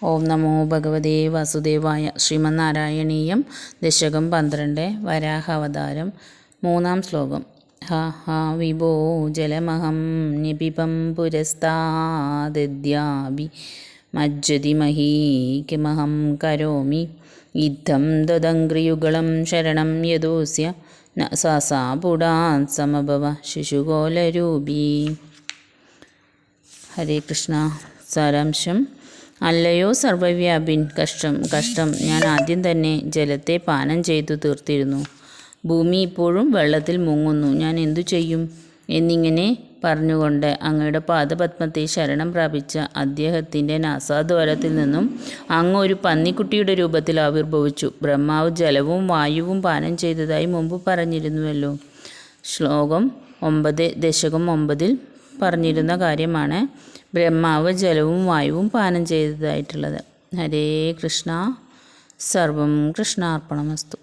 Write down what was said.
ഓം നമോ ഭഗവതേ വാസുദേവായ. ശ്രീമന്നാരായണീയം ദശകം 12 വരാഹാവതാരം. 3-ാം ശ്ലോകം. ഹ ഹ വിഭോ ജലമഹം നിപിബം പുരസ്താദ്യാഭി മജ്ജതി മഹീകിമഹം കരോമി ഇത്തം ദദംഗ്രിയുഗളം ശരണം യദോസ്യ ന സാസാപുടാൻ സമഭവ ശിശുകോലരൂപീ. ഹരേ കൃഷ്ണ. സാരാംശം. അല്ലയോ സർവവ്യാപിൻ, കഷ്ടം ഞാൻ ആദ്യം തന്നെ ജലത്തെ പാനം ചെയ്തു തീർത്തിരുന്നു. ഭൂമി ഇപ്പോഴും വെള്ളത്തിൽ മുങ്ങുന്നു. ഞാൻ എന്തു ചെയ്യും? എന്നിങ്ങനെ പറഞ്ഞുകൊണ്ട് അങ്ങയുടെ പാദപത്മത്തെ ശരണം പ്രാപിച്ച അദ്ദേഹത്തിൻ്റെ നാസാദ്വാരത്തിൽ നിന്നും അങ്ങ് ഒരു പന്നിക്കുട്ടിയുടെ രൂപത്തിൽ ആവിർഭവിച്ചു. ബ്രഹ്മാവ് ജലവും വായുവും പാനം ചെയ്തതായി മുമ്പ് പറഞ്ഞിരുന്നുവല്ലോ. ശ്ലോകം 9 ദശകം 9 പറഞ്ഞിരുന്ന കാര്യമാണ് ബ്രഹ്മാവ് ജലവും വായുവും പാനം ചെയ്തതായിട്ടുള്ളത്. ഹരേ കൃഷ്ണ. സർവം കൃഷ്ണാർപ്പണമസ്തു.